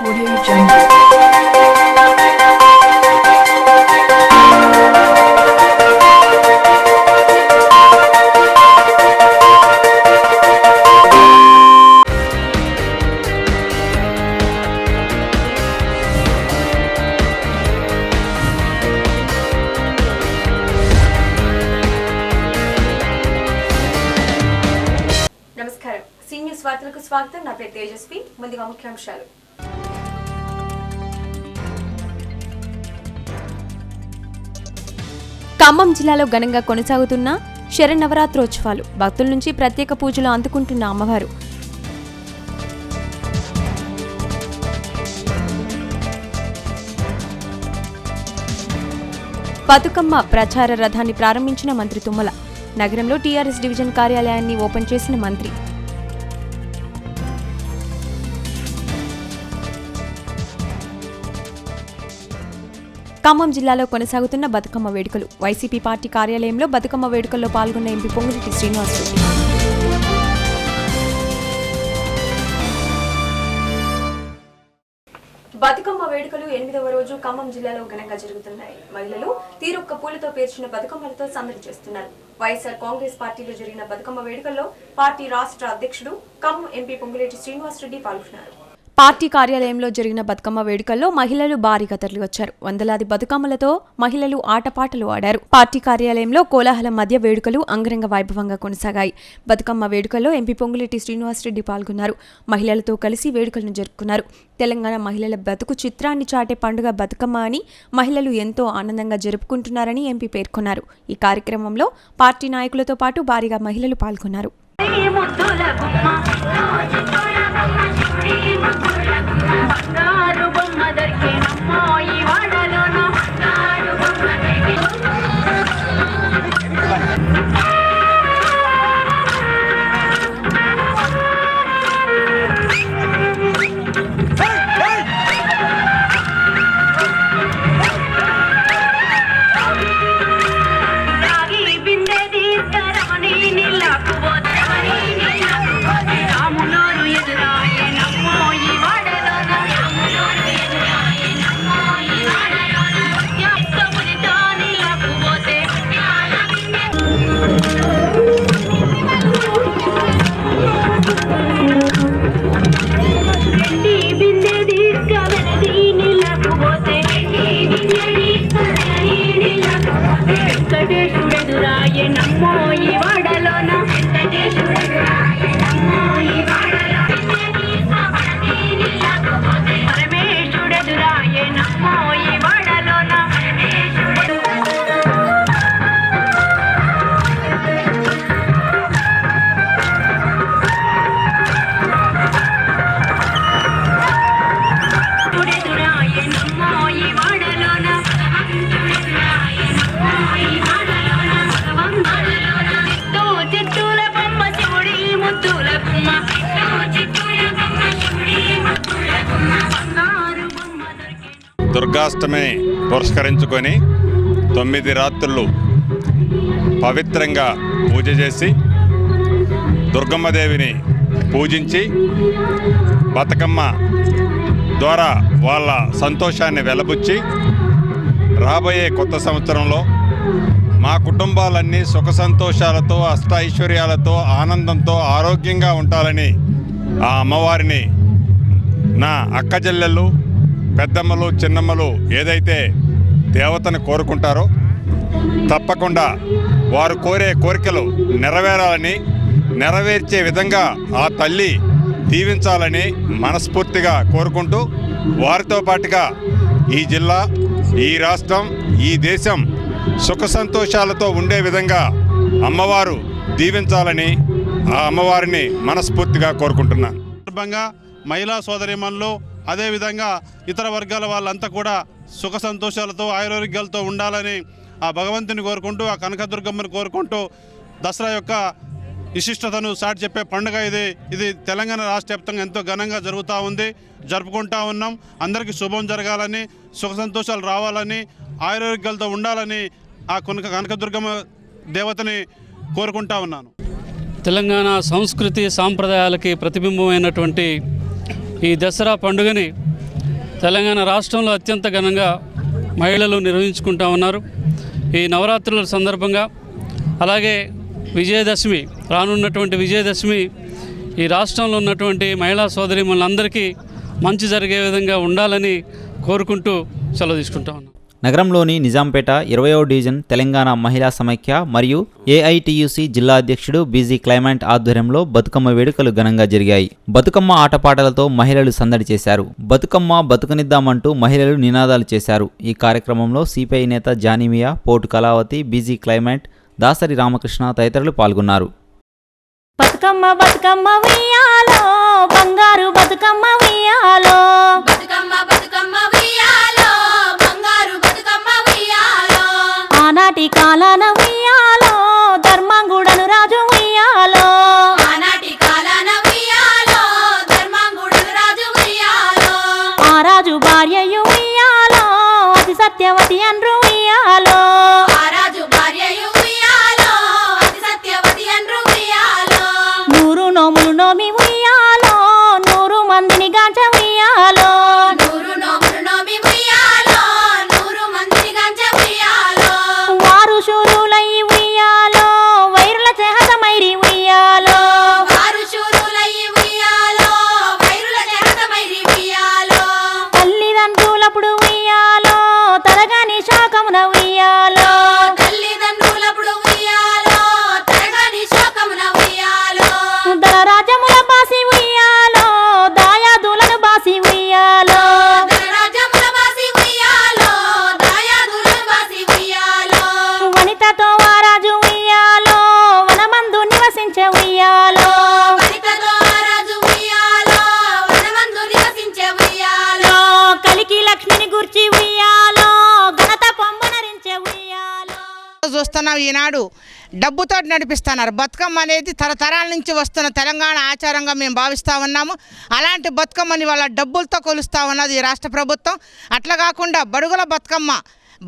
Audio Jungle. నమస్కారం senior వార్తలకు స్వాగతం. నా పేరు తేజస్వి. ముందుగా ముఖ్యాంశాలు. ఖమ్మం జిల్లాలో ఘనంగా కొనసాగుతున్న శరన్నవరాత్రోత్సవాలు. భక్తుల నుంచి ప్రత్యేక పూజలు అందుకుంటున్న అమ్మవారు. బతుకమ్మ ప్రచార రథాన్ని ప్రారంభించిన మంత్రి తుమ్మల. నగరంలో టీఆర్ఎస్ డివిజన్ కార్యాలయాన్ని ఓపెన్ చేసిన మంత్రి. ఖమ్మం జిల్లాలో కొనసాగుతున్న బతుకమ్మ వేడుకలు. వైసీపీ పార్టీ కార్యాలయంలో బతుకమ్మ వేడుకల్లో పాల్గొన్న ఎంపీ పొంగులేటి శ్రీనివాసరెడ్డి. బతుకమ్మ వేడుకలు 8వ రోజు ఖమ్మం జిల్లాలో ఘనంగా జరుగుతున్నాయి. మహిళలు తీరొక్క పూలతో పేర్చిన బతుకమ్మలతో సందడి చేస్తున్నారు. వైఎస్ఆర్ కాంగ్రెస్ పార్టీలో జరిగిన బతుకమ్మ వేడుకల్లో పార్టీ రాష్ట్ర అధ్యక్షుడు ఖమ్మం ఎంపీ పొంగులేటి శ్రీనివాసరెడ్డి పాల్గొన్నారు. పార్టీ కార్యాలయంలో జరిగిన బతుకమ్మ వేడుకల్లో మహిళలు భారీగా తరలివచ్చారు. వందలాది బతుకమ్మలతో మహిళలు ఆటపాటలు ఆడారు. పార్టీ కార్యాలయంలో కోలాహలం మధ్య వేడుకలు అంగరంగ వైభవంగా కొనసాగాయి. బతుకమ్మ వేడుకల్లో ఎంపీ పొంగులేటి శ్రీనివాసరెడ్డి పాల్గొన్నారు. మహిళలతో కలిసి వేడుకలను జరుపుకున్నారు. తెలంగాణ మహిళల బతుకు చిత్రాన్ని చాటే పండుగ బతుకమ్మ అని మహిళలు ఎంతో ఆనందంగా జరుపుకుంటున్నారని ఎంపీ పేర్కొన్నారు. ఈ కార్యక్రమంలో పార్టీ నాయకులతో పాటు భారీగా మహిళలు పాల్గొన్నారు. దుర్గాష్టమి పురస్కరించుకొని 9 రాత్రులు పవిత్రంగా పూజ చేసి దుర్గమ్మదేవిని పూజించి బతుకమ్మ ద్వారా వాళ్ళ సంతోషాన్ని వెలబుచ్చి రాబోయే కొత్త సంవత్సరంలో మా కుటుంబాలన్నీ సుఖ సంతోషాలతో అష్టైశ్వర్యాలతో ఆనందంతో ఆరోగ్యంగా ఉండాలని ఆ అమ్మవారిని నా అక్క చెల్లెళ్ళు పెద్దమ్మలు చిన్నమ్మలు ఏదైతే దేవతను కోరుకుంటారో తప్పకుండా వారు కోరే కోరికలు నెరవేరాలని నెరవేర్చే విధంగా ఆ తల్లి దీవించాలని మనస్ఫూర్తిగా కోరుకుంటూ వారితో పాటుగా ఈ జిల్లా ఈ రాష్ట్రం ఈ దేశం సుఖ సంతోషాలతో ఉండే విధంగా అమ్మవారు దీవించాలని ఆ అమ్మవారిని మనస్ఫూర్తిగా కోరుకుంటున్నాను. సందర్భంగా మహిళా సోదరీమణులు అదేవిధంగా ఇతర వర్గాల వాళ్ళంతా కూడా సుఖ సంతోషాలతో ఆయురారోగ్యాలతో ఉండాలని ఆ భగవంతుని కోరుకుంటూ ఆ కనకదుర్గమ్మని కోరుకుంటూ దసరా యొక్క విశిష్టతను సాటి చెప్పే పండుగ ఇది తెలంగాణ రాష్ట్ర వ్యాప్తంగా ఎంతో ఘనంగా జరుపుకుంటూ ఉన్నాం. అందరికీ శుభం జరగాలని సుఖ సంతోషాలు రావాలని ఆయురారోగ్యాలతో ఉండాలని ఆ కనకదుర్గమ్మ దేవతని కోరుకుంటా ఉన్నాను. తెలంగాణ సంస్కృతి సాంప్రదాయాలకి ప్రతిబింబమైనటువంటి ఈ దసరా పండుగని తెలంగాణ రాష్ట్రంలో అత్యంత ఘనంగా మహిళలు నిర్వహించుకుంటూ ఉన్నారు. ఈ నవరాత్రుల సందర్భంగా అలాగే విజయదశమి రానున్నటువంటి విజయదశమి ఈ రాష్ట్రంలో ఉన్నటువంటి మహిళా సోదరీమణులందరికీ మంచి జరిగే విధంగా ఉండాలని కోరుకుంటూ సెలవు తీసుకుంటా ఉన్నాం. నగరంలోని నిజాంపేట 20వ డివిజన్ తెలంగాణ మహిళా సమైక్య మరియు ఏఐటియుసి జిల్లా అధ్యక్షుడు బీజీ క్లైమాంట్ ఆధ్వర్యంలో బతుకమ్మ వేడుకలు ఘనంగా జరిగాయి. బతుకమ్మ ఆటపాటలతో మహిళలు సందడి చేశారు. బతుకమ్మ బతుకనిద్దామంటూ మహిళలు నినాదాలు చేశారు. ఈ కార్యక్రమంలో సిపిఐ నేత జానిమియా, పోటు కళావతి, బీజీ క్లైమాంట్, దాసరి రామకృష్ణ తదితరులు పాల్గొన్నారు. బతుకమ్మ బతుకమ్మ ఉయ్యాలో బంగారు బతుకమ్మ ఉయ్యాలో, బతుకమ్మ బతుకమ్మ ఉయ్యాలో బంగారు బతుకమ్మ ఉయ్యాలో, ఆనాటి కాలాన ఉయ్యాలో ధర్మంగుడను రాజు ఉయ్యాలో, ఆనాటి కాలాన ఉయ్యాలో ధర్మంగుడను రాజు ఉయ్యాలో, ఆ రాజు భార్యయు ఉయ్యాలో అతి సత్యవతి అండ్రు ఉయ్యాలో, ఆ రాజు భార్యయు ఉయ్యాలో అతి సత్యవతి అండ్రు ఉయ్యాలో, 100 నోములు నోమి ఉయ్యాలో 100 మందిని గాంచ ఉయ్యాలో, 100 నోములు నోమి ఉయ్యాలో 100 మందిని గంజ ఉయ్యాలో, వారు శూరులయ్యి ఉయ్యాలో వైరుల చేహతమైరి ఉయ్యాలో, వారు శూరులయ్యి ఉయ్యాలో వైరుల చేతమైరి ఉయ్యాలో, తల్లిదండ్రులప్పుడు ఉయ్యాలో తరగాని శాకమున ఉయ్యాలో, తల్లిదండ్రులప్పుడు ఉయ్యాలో తరగని శోకమున ఉయ్యాలో, రాజ్యముల బాసి ఉయ్యాలో దాయాదులను బాసి ఉయ్యాలో, ధనరాజ్యముల బాసి ఉయ్యాలో దాయాదులను బాసి ఉయ్యాలో, వనితతో వారాజు ఉయ్యాలో వనమందు నివసించే ఉయ్యాలో, వనితతో ఆ రాజు ఉయ్యాలో వనమందు నివసించే ఉయ్యాలో, కలికి లక్ష్మిని గుర్చి ఉయ్యాలో ఘనత పొంగునరించే ఉయ్యాలో. చూస్తున్నాం. ఈనాడు డబ్బుతో నడిపిస్తున్నారు. బతుకమ్మ అనేది తరతరాల నుంచి వస్తున్న తెలంగాణ ఆచారంగా మేము భావిస్తూ ఉన్నాము. అలాంటి బతుకమ్మని వాళ్ళ డబ్బులతో కొలుస్తూ ఉన్నది ఈ రాష్ట్ర ప్రభుత్వం. అట్లా కాకుండా బడుగుల బతుకమ్మ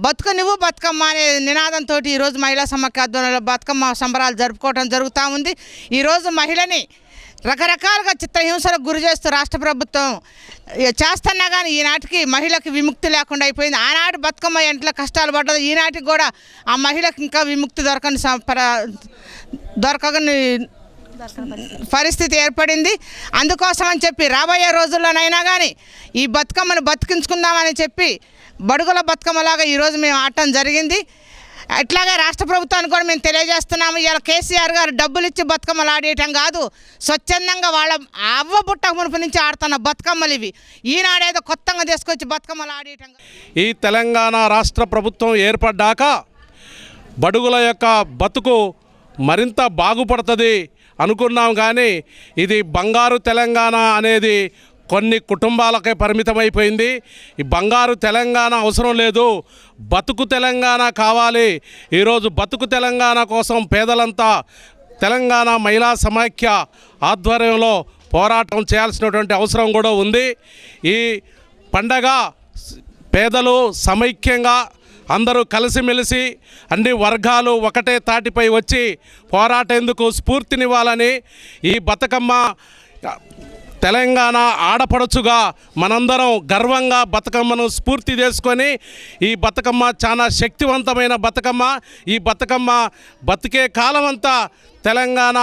బతుకు నువ్వు బతుకమ్మ అనే నినాదంతో ఈరోజు మహిళా సమైక్య ఆధ్వర్యంలో బతుకమ్మ సంబరాలు జరుపుకోవడం జరుగుతూ ఉంది. ఈరోజు మహిళని రకరకాలుగా చిత్రహింసలకు గురి చేస్తూ రాష్ట్ర ప్రభుత్వం చేస్తున్నా కానీ ఈనాటికి మహిళకి విముక్తి లేకుండా అయిపోయింది. ఆనాటి బతుకమ్మ ఎంట్లో కష్టాలు పడ్డది, ఈనాటికి కూడా ఆ మహిళకి ఇంకా విముక్తి దొరకని పరిస్థితి ఏర్పడింది. అందుకోసం అని చెప్పి రాబోయే రోజుల్లోనైనా కానీ ఈ బతుకమ్మను బతికించుకుందామని చెప్పి బడుగుల బతుకమ్మలాగా ఈరోజు మేము ఆడటం జరిగింది. ఇట్లాగే రాష్ట్ర ప్రభుత్వానికి కూడా మేము తెలియజేస్తున్నాము. ఇలా కేసీఆర్ గారు డబ్బులు ఇచ్చి బతుకమ్మలు ఆడేయటం కాదు, స్వచ్ఛందంగా వాళ్ళ అవ్వ బుట్ట మునుపు నుంచి ఆడుతున్న బతుకమ్మలు ఇవి. ఈనాడేదో కొత్తగా తీసుకొచ్చి బతుకమ్మలు ఆడేయటం. ఈ తెలంగాణ రాష్ట్ర ప్రభుత్వం ఏర్పడ్డాక బడుగుల యొక్క బతుకు మరింత బాగుపడుతుంది అనుకున్నాం, కానీ ఇది బంగారు తెలంగాణ అనేది కొన్ని కుటుంబాలకే పరిమితమైపోయింది. ఈ బంగారు తెలంగాణ అవసరం లేదు, బతుకు తెలంగాణ కావాలి. ఈరోజు బతుకు తెలంగాణ కోసం పేదలంతా తెలంగాణ మహిళా సమైక్య ఆధ్వర్యంలో పోరాటం చేయాల్సినటువంటి అవసరం కూడా ఉంది. ఈ పండగ పేదలు సమైక్యంగా అందరూ కలిసిమెలిసి అన్ని వర్గాలు ఒకటే తాటిపై వచ్చి పోరాటేందుకు స్ఫూర్తినివ్వాలని ఈ బతుకమ్మ తెలంగాణ ఆడపడుచుగా మనందరం గర్వంగా బతుకమ్మను స్ఫూర్తి చేసుకొని ఈ బతుకమ్మ చాలా శక్తివంతమైన బతుకమ్మ. ఈ బతుకమ్మ బతికే కాలం అంతా తెలంగాణ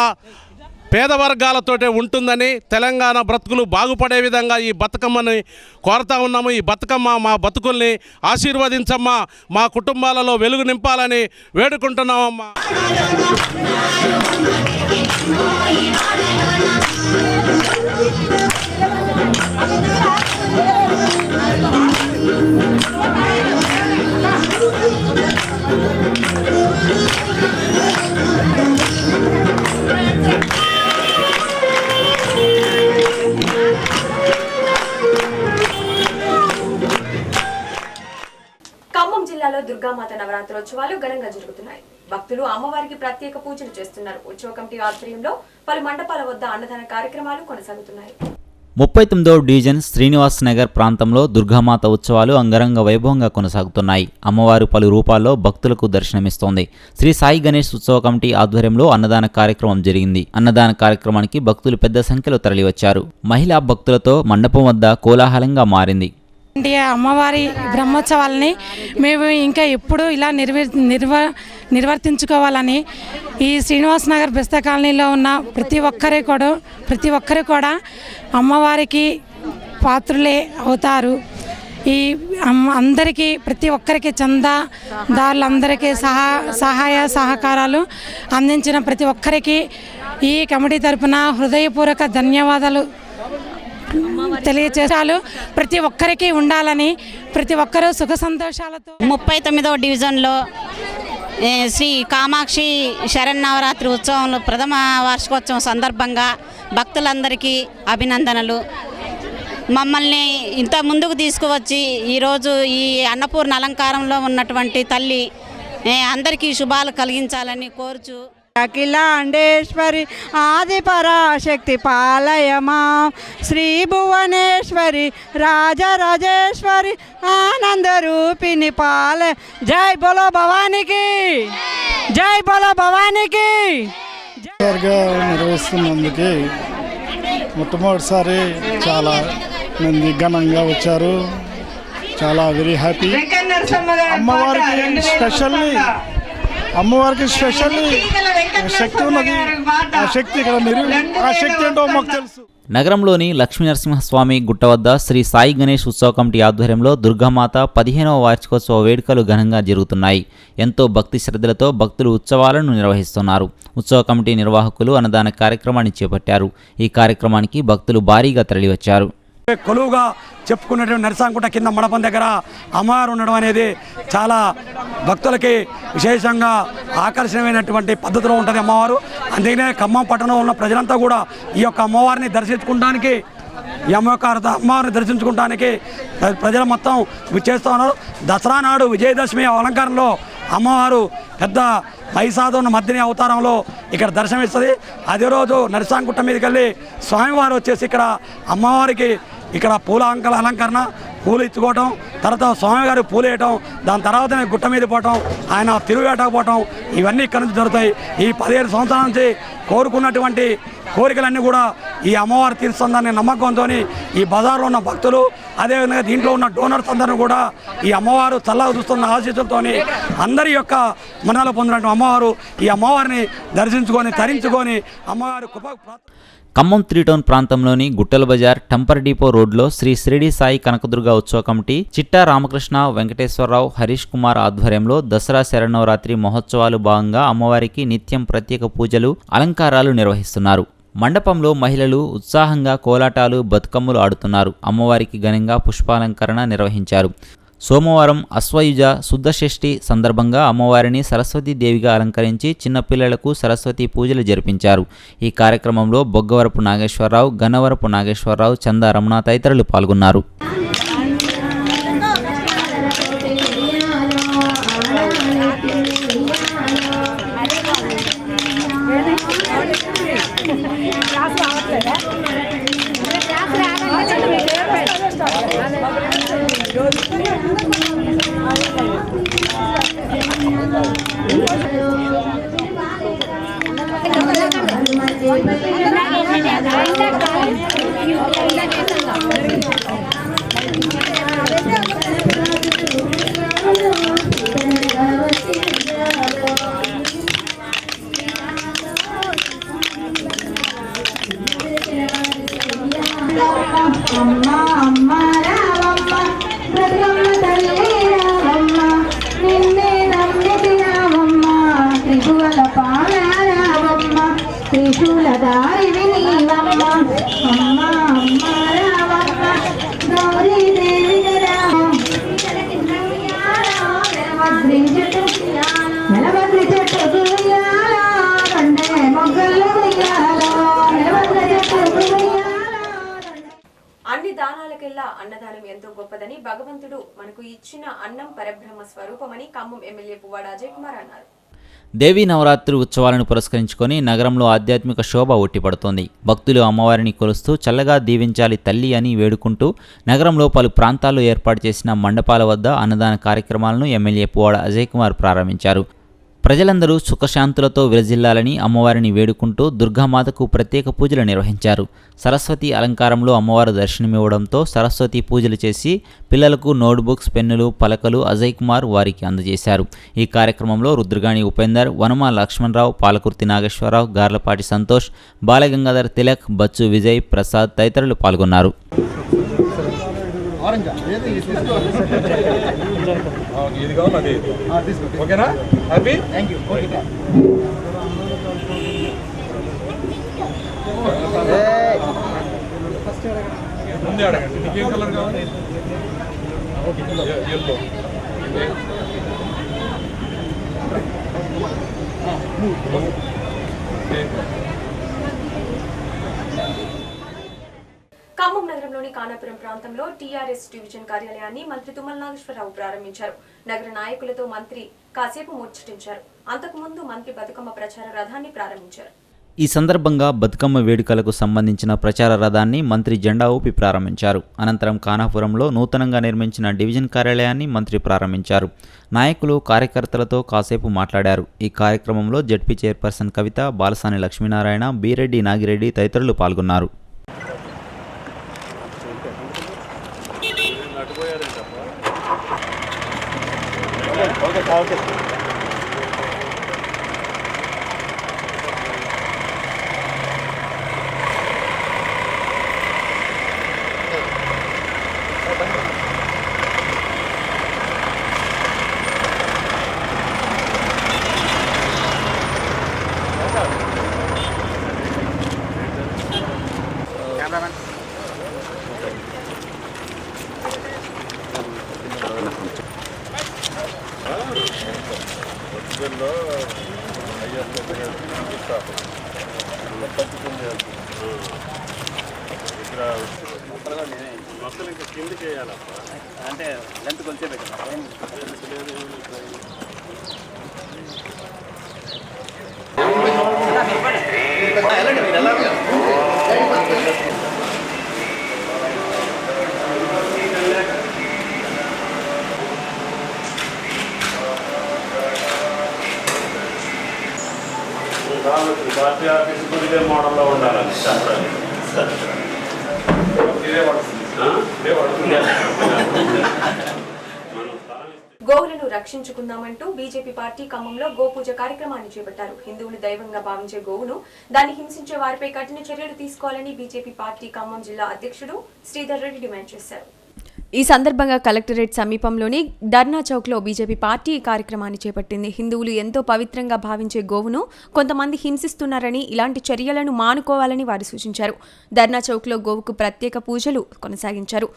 పేద వర్గాలతోటే ఉంటుందని, తెలంగాణ బ్రతుకులు బాగుపడే విధంగా ఈ బతుకమ్మని కోరుతా ఉన్నాము. ఈ బతుకమ్మ మా బతుకుల్ని ఆశీర్వదించమ్మా, మా కుటుంబాలలో వెలుగు నింపాలని వేడుకుంటున్నామమ్మా. ఖమ్మం జిల్లాలో దుర్గామాత నవరాత్రోత్సవాలు ఘనంగా జరుగుతున్నాయి. భక్తులు అమ్మవారికి ప్రత్యేక పూజలు చేస్తున్నారు. ఉత్సవ కమిటీ ఆధ్వర్యంలో పలు మండపాల వద్ద అన్నదాన కార్యక్రమాలు కొనసాగుతున్నాయి. 39వ డివిజన్ శ్రీనివాస్ నగర్ ప్రాంతంలో దుర్గామాత ఉత్సవాలు అంగరంగ వైభవంగా కొనసాగుతున్నాయి. అమ్మవారు పలు రూపాల్లో భక్తులకు దర్శనమిస్తోంది. శ్రీ సాయి గణేష్ ఉత్సవ కమిటీ ఆధ్వర్యంలో అన్నదాన కార్యక్రమం జరిగింది. అన్నదాన కార్యక్రమానికి భక్తులు పెద్ద సంఖ్యలో తరలివచ్చారు. మహిళా భక్తులతో మండపం వద్ద కోలాహలంగా మారింది. అమ్మవారి బ్రహ్మోత్సవాలని మేము ఇంకా ఎప్పుడు ఇలా నిర్వర్తించుకోవాలని ఈ శ్రీనివాస్ నగర్ బెస్త కాలనీలో ఉన్న ప్రతి ఒక్కరు కూడా అమ్మవారికి పాత్రులే అవుతారు. ఈ అందరికీ ప్రతి ఒక్కరికి చందాదారులందరికీ సహాయ సహకారాలు అందించిన ప్రతి ఒక్కరికి ఈ కమిటీ తరపున హృదయపూర్వక ధన్యవాదాలు తెలియచేసాలు. ప్రతి ఒక్కరికి ఉండాలని, ప్రతి ఒక్కరూ సుఖ సంతోషాలతో 39వ డివిజన్లో శ్రీ కామాక్షి శరన్నవరాత్రి ఉత్సవంలో ప్రథమ వార్షికోత్సవం సందర్భంగా భక్తులందరికీ అభినందనలు. మమ్మల్ని ఇంత ముందుకు తీసుకువచ్చి ఈరోజు ఈ అన్నపూర్ణ అలంకారంలో ఉన్నటువంటి తల్లి అందరికీ శుభాలు కలిగించాలని కోరుచు అఖిలాండేశ్వరి ఆది పరాశక్తి పాలయమా శ్రీ భువనేశ్వరి రాజరాజేశ్వరి ఆనంద రూపిణి పాల. జై బోలో భవానికి, జై బోలో భవానికి. నిర్వహిస్తున్నందుకు మొట్టమొదటిసారి చాలా మంది ఘనంగా వచ్చారు. చాలా వెరీ హ్యాపీ. అమ్మవారికి స్పెషల్లీ శక్తి ఉన్నది. ఆ శక్తి ఏంటో మాకు తెలుసు. నగరంలోని లక్ష్మీనరసింహస్వామి గుట్ట వద్ద శ్రీ సాయి గణేష్ ఉత్సవ కమిటీ ఆధ్వర్యంలో దుర్గామాత 15వ వార్షికోత్సవ వేడుకలు ఘనంగా జరుగుతున్నాయి. ఎంతో భక్తి శ్రద్ధలతో భక్తులు ఉత్సవాలను నిర్వహిస్తున్నారు. ఉత్సవ కమిటీ నిర్వాహకులు అన్నదాన కార్యక్రమాన్ని చేపట్టారు. ఈ కార్యక్రమానికి భక్తులు భారీగా తరలివచ్చారు. కొలువుగా చెప్పుకున్నటువంటి నరసాంకుట కింద మండపం దగ్గర అమ్మవారు ఉండడం అనేది చాలా భక్తులకి విశేషంగా ఆకర్షణమైనటువంటి పద్ధతిలో ఉంటుంది అమ్మవారు. అందుకనే ఖమ్మం పట్టణంలో ఉన్న ప్రజలంతా కూడా ఈ యొక్క అమ్మవారిని దర్శించుకోవడానికి, ఈ అమ్మవారిని దర్శించుకోవడానికి ప్రజలు మొత్తం విచ్చేస్తూ ఉన్నారు. దసరా నాడు విజయదశమి అలంకారంలో అమ్మవారు పెద్ద మహిషాసుర మర్దిని అవతారంలో ఇక్కడ దర్శనమిస్తుంది. అదే రోజు నరసాంకుట్ట మీదకి వెళ్ళి స్వామివారు వచ్చేసి ఇక్కడ అమ్మవారికి ఇక్కడ పూల అలంకరణ, పూలు ఇచ్చుకోవటం, తర్వాత స్వామివారి పూలు వేయటం, దాని తర్వాత గుట్ట మీద పోవటం, ఆయన తిరుగువేటకు పోవటం, ఇవన్నీ ఇక్కడ నుంచి జరుగుతాయి. ఈ 15 సంవత్సరాల నుంచి కోరుకున్నటువంటి కోరికలన్నీ కూడా ఈ అమ్మవారు తీరుస్తుందనే నమ్మకంతో ఈ బజార్లో ఉన్న భక్తులు, అదేవిధంగా దీంట్లో ఉన్న డోనర్స్ అందరూ కూడా ఈ అమ్మవారు చల్లగా చూస్తున్న ఆశీస్సులతో అందరి యొక్క మన్నలు పొందినటువంటి అమ్మవారు ఈ అమ్మవారిని దర్శించుకొని తరించుకొని అమ్మవారి కృప. ఖమ్మం 3 టౌన్ ప్రాంతంలోని గుట్టల బజార్ టంపర్ డిపో రోడ్లో శ్రీ షిరిడి సాయి కనకదుర్గ ఉత్సవ కమిటీ చిట్టా రామకృష్ణ వెంకటేశ్వరరావు హరీష్ కుమార్ ఆధ్వర్యంలో దసరా శరన్నవరాత్రి మహోత్సవాలు భాగంగా అమ్మవారికి నిత్యం ప్రత్యేక పూజలు, అలంకారాలు నిర్వహిస్తున్నారు. మండపంలో మహిళలు ఉత్సాహంగా కోలాటాలు, బతుకమ్మలు ఆడుతున్నారు. అమ్మవారికి ఘనంగా పుష్పాలంకరణ నిర్వహించారు. సోమవారం అశ్వయుజ శుద్ధ షష్ఠి సందర్భంగా అమ్మవారిని సరస్వతీదేవిగా అలంకరించి చిన్నపిల్లలకు సరస్వతి పూజలు జరిపించారు. ఈ కార్యక్రమంలో బొగ్గవరపు నాగేశ్వరరావు, గన్నవరపు నాగేశ్వరరావు, చందా రమణ తదితరులు పాల్గొన్నారు. అన్ని దానాలకెల్లా అన్నదానం ఎంతో గొప్పదని, భగవంతుడు మనకు ఇచ్చిన అన్నం పరబ్రహ్మ స్వరూపమని ఖమ్మం ఎమ్మెల్యే పువ్వాడ అజయ్ కుమార్ అన్నారు. దేవీ నవరాత్రి ఉత్సవాలను పురస్కరించుకొని నగరంలో ఆధ్యాత్మిక శోభ ఉట్టిపడుతోంది. భక్తులు అమ్మవారిని కొలుస్తూ చల్లగా దీవించాలి తల్లి అని వేడుకుంటూ నగరంలో పలు ప్రాంతాల్లో ఏర్పాటు చేసిన మండపాల వద్ద అన్నదాన కార్యక్రమాలను ఎమ్మెల్యే పువ్వాడ అజయ్ కుమార్ ప్రారంభించారు. ప్రజలందరూ సుఖశాంతులతో విరజిల్లాలని అమ్మవారిని వేడుకుంటూ దుర్గామాతకు ప్రత్యేక పూజలు నిర్వహించారు. సరస్వతి అలంకారంలో అమ్మవారు దర్శనమివ్వడంతో సరస్వతి పూజలు చేసి పిల్లలకు నోట్బుక్స్, పెన్నులు, పలకలు అజయ్ కుమార్ వారికి అందజేశారు. ఈ కార్యక్రమంలో రుద్రగాణి ఉపేందర్, వనమ లక్ష్మణరావు, పాలకుర్తి నాగేశ్వరరావు, గార్లపాటి సంతోష్, బాలగంగాధర్ తిలక్, బచ్చు విజయ్, ప్రసాద్ తదితరులు పాల్గొన్నారు. ఖమ్మం నగరంలోని కానాపురం ప్రాంతంలో టీఆర్ఎస్ డివిజన్ కార్యాలయాన్ని మంత్రి తుమ్మల నాగేశ్వరరావు ప్రారంభించారు. నగర నాయకులతో మంత్రి కాసేపు ముచ్చటించారు. అంతకుముందు మంత్రి బతుకమ్మ ప్రచార రథాన్ని ప్రారంభించారు. ఈ సందర్భంగా బతుకమ్మ వేడుకలకు సంబంధించిన ప్రచార రథాన్ని మంత్రి జెండా ఊపి ప్రారంభించారు. అనంతరం కానాపురంలో నూతనంగా నిర్మించిన డివిజన్ కార్యాలయాన్ని మంత్రి ప్రారంభించారు. నాయకులు, కార్యకర్తలతో కాసేపు మాట్లాడారు. ఈ కార్యక్రమంలో జెడ్పీ చైర్పర్సన్ కవిత, బాలసాని లక్ష్మీనారాయణ, బీరెడ్డి నాగిరెడ్డి తదితరులు పాల్గొన్నారు. అంటే లెంత్ కొంచెం పార్టీ ఆఫీస్ ఇదే మోడల్లో ఉండాలని చెప్పడానికి గోవులను రక్షించుకుందామంటూ బీజేపీ పార్టీ ఖమ్మంలో గోపూజ కార్యక్రమాన్ని చేపట్టారు. హిందువులు దైవంగా భావించే గోవును దాన్ని హింసించే వారిపై కఠిన చర్యలు తీసుకోవాలని బీజేపీ పార్టీ ఖమ్మం జిల్లా అధ్యక్షుడు శ్రీధర్ రెడ్డి డిమాండ్ చేశారు. ఈ సందర్భంగా కలెక్టరేట్ సమీపంలోని ధర్నా చౌక్లో బీజేపీ పార్టీ ఈ కార్యక్రమాన్ని చేపట్టింది. హిందువులు ఎంతో పవిత్రంగా భావించే గోవును కొంతమంది హింసిస్తున్నారని, ఇలాంటి చర్యలను మానుకోవాలని వారు సూచించారు. ధర్నా చౌక్లో గోవుకు ప్రత్యేక పూజలు కొనసాగించారు.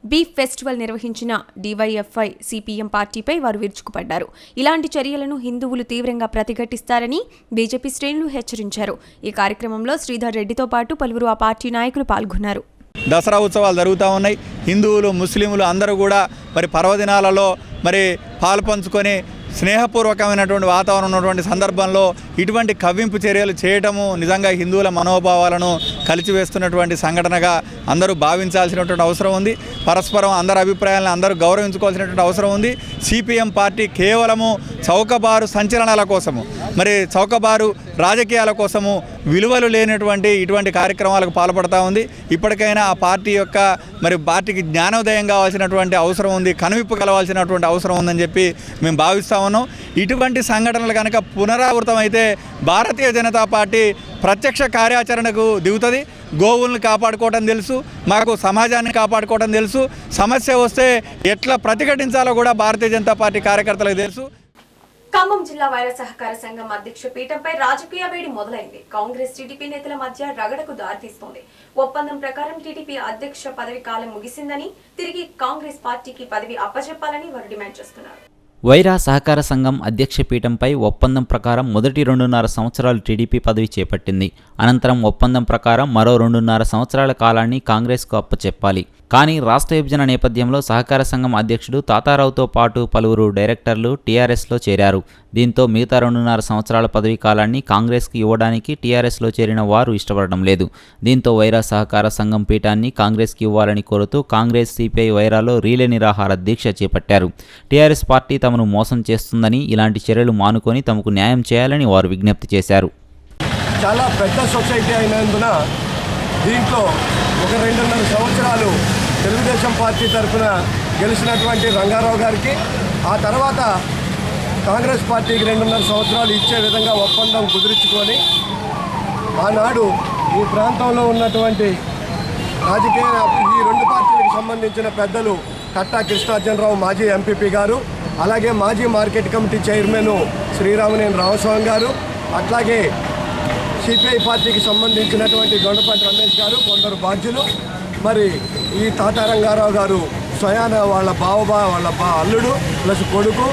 బీఫ్ ఫెస్టివల్ నిర్వహించిన డివైఎఫ్ఐ సిపిఎం పార్టీపై వారు విరుచుకుపడ్డారు. ఇలాంటి చర్యలను హిందువులు తీవ్రంగా ప్రతిఘటిస్తారని బీజేపీ శ్రేణులు హెచ్చరించారు. ఈ కార్యక్రమంలో శ్రీధర్ రెడ్డితో పాటు పలువురు ఆ పార్టీ నాయకులు పాల్గొన్నారు. దసరా ఉత్సవాలు జరుగుతూ ఉన్నాయి. హిందువులు, ముస్లింలు అందరూ కూడా మరి పర్వదినాలలో మరి పాల్పంచుకొని స్నేహపూర్వకమైనటువంటి వాతావరణం ఉన్నటువంటి సందర్భంలో ఇటువంటి కవ్వింపు చర్యలు చేయటము నిజంగా హిందువుల మనోభావాలను కలిచివేస్తున్నటువంటి సంఘటనగా అందరూ భావించాల్సినటువంటి అవసరం ఉంది. పరస్పరం అందరి అభిప్రాయాలను అందరూ గౌరవించుకోవాల్సినటువంటి అవసరం ఉంది. సిపిఎం పార్టీ కేవలము చౌకబారు సంచలనాల కోసము, మరి చౌకబారు రాజకీయాల కోసము విలువలు లేనటువంటి ఇటువంటి కార్యక్రమాలకు పాల్పడతా ఉంది. ఇప్పటికైనా ఆ పార్టీ యొక్క మరి పార్టీకి జ్ఞానోదయం కావాల్సినటువంటి అవసరం ఉంది, కనువిప్పు కలవాల్సినటువంటి అవసరం ఉందని చెప్పి మేము భావిస్తా ఉన్నాం. ఇటువంటి సంఘటనలు కనుక పునరావృతం అయితే భారతీయ జనతా పార్టీ ప్రత్యక్ష కార్యాచరణకు దిగుతుంది. గోవులను కాపాడుకోవడం తెలుసు, మాకు సమాజాన్ని కాపాడుకోవడం తెలుసు. సమస్య వస్తే ఎట్లా ప్రతిఘటించాలో కూడా భారతీయ జనతా పార్టీ కార్యకర్తలకు తెలుసు. ఖమ్మం జిల్లా వైర సహకార సంఘం అధ్యక్ష పీఠంపై రాజకీయ వేడి మొదలైంది. కాంగ్రెస్, టీడీపీ నేతల మధ్య రగడకు దారితీస్తోంది. ఒప్పందం ప్రకారం టీడీపీ అధ్యక్ష పదవి కాలం ముగిసిందని, తిరిగి కాంగ్రెస్ పార్టీకి పదవి అప్పచెప్పాలని వారు డిమాండ్ చేస్తున్నారు. వైరా సహకార సంఘం అధ్యక్ష పీఠంపై ఒప్పందం ప్రకారం మొదటి 2.5 సంవత్సరాలు టీడీపీ పదవి చేపట్టింది. అనంతరం ఒప్పందం ప్రకారం మరో 2.5 సంవత్సరాల కాలాన్ని కాంగ్రెస్కు అప్పచెప్పాలి. కానీ రాష్ట్ర విభజన నేపథ్యంలో సహకార సంఘం అధ్యక్షుడు తాతారావుతో పాటు పలువురు డైరెక్టర్లు టీఆర్ఎస్లో చేరారు. దీంతో మిగతా 2.5 సంవత్సరాల పదవీ కాలాన్ని కాంగ్రెస్కి ఇవ్వడానికి టీఆర్ఎస్లో చేరిన వారు ఇష్టపడడం లేదు. దీంతో వైరా సహకార సంఘం పీఠాన్ని కాంగ్రెస్కి ఇవ్వాలని కోరుతూ కాంగ్రెస్ సిపిఐ వైరాలో రీలే నిరాహార దీక్ష చేపట్టారు. టీఆర్ఎస్ పార్టీ తమను మోసం చేస్తుందని, ఇలాంటి చర్యలు మానుకొని తమకు న్యాయం చేయాలని వారు విజ్ఞప్తి చేశారు. చాలా పెద్ద సొసైటీ అయినందున దీంట్లో ఒక 2.5 సంవత్సరాలు తెలుగుదేశం పార్టీ తరఫున గెలిచినటువంటి రంగారావు గారికి, ఆ తర్వాత కాంగ్రెస్ పార్టీకి 2.5 సంవత్సరాలు ఇచ్చే విధంగా ఒప్పందం కుదుర్చుకొని ఆనాడు ఈ ప్రాంతంలో ఉన్నటువంటి రాజకీయ ఈ 2 పార్టీలకు సంబంధించిన పెద్దలు కట్టా కృష్ణార్జునరావు మాజీ ఎంపీపీ గారు, అలాగే మాజీ మార్కెట్ కమిటీ చైర్మన్ శ్రీరామనేని రామస్వామి గారు, అట్లాగే సిపిఐ పార్టీకి సంబంధించినటువంటి దొండపాటి రమేష్ గారు, కొందరు బాధ్యులు, మరి ఈ తాతారంగారావు గారు స్వయాన వాళ్ళ అల్లుడు ప్లస్ కొడుకు,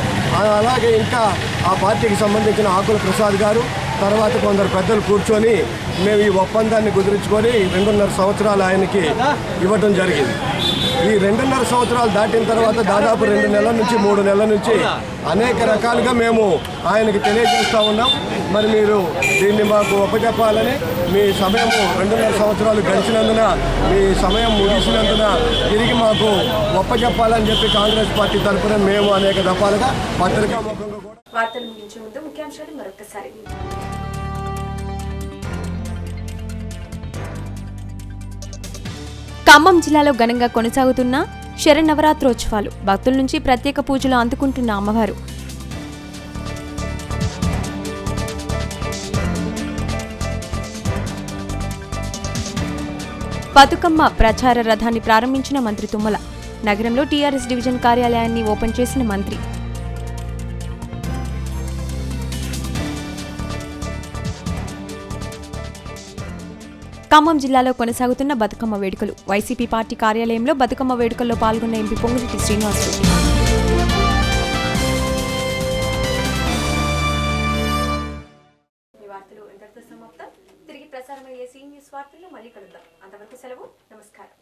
అలాగే ఇంకా ఆ పార్టీకి సంబంధించిన ఆకుల ప్రసాద్ గారు, తర్వాత కొందరు పెద్దలు కూర్చొని మేము ఈ ఒప్పందాన్ని కుదుర్చుకొని 2.5 సంవత్సరాలు ఆయనకి ఇవ్వటం జరిగింది. ఈ 2.5 సంవత్సరాలు దాటిన తర్వాత దాదాపు 2 నెలల నుంచి 3 నెలల నుంచి అనేక రకాలుగా మేము ఆయనకి తెలియజేస్తూ ఉన్నాం. మరి మీరు దీన్ని మాకు ఒప్పచెప్పాలని, మీ సమయం 2.5 సంవత్సరాలు గడిచినందున, మీ సమయం ముగిసినందున తిరిగి మాకు ఒప్పచెప్పాలని చెప్పి కాంగ్రెస్ పార్టీ తరఫున మేము అనేక దఫాలుగా పత్రికాముఖంగా కూడా. వార్తలు ముగించే ముందు ముఖ్యాంశాలు మరొకసారి. ఖమ్మం జిల్లాలో ఘనంగా కొనసాగుతున్న శరన్నవరాత్రోత్సవాలు, భక్తుల నుంచి ప్రత్యేక పూజలు అందుకుంటున్న అమ్మవారు. బతుకమ్మ ప్రచార రథాన్ని ప్రారంభించిన మంత్రి తుమ్మల. నగరంలో టీఆర్ఎస్ డివిజన్ కార్యాలయాన్ని ఓపెన్ చేసిన మంత్రి. ఖమ్మం జిల్లాలో కొనసాగుతున్న బతుకమ్మ వేడుకలు. వైసీపీ పార్టీ కార్యాలయంలో బతుకమ్మ వేడుకల్లో పాల్గొన్న ఎంపీ పొంగులేటి శ్రీనివాసరెడ్డి. ఈ వార్తలు ఇంతటితో సమాప్తం. తిరిగి ప్రసారమయ్యే సీ న్యూస్ వార్తల్లో మళ్ళీ కలుద్దాం. అంతవరకు సెలవు. నమస్కారం.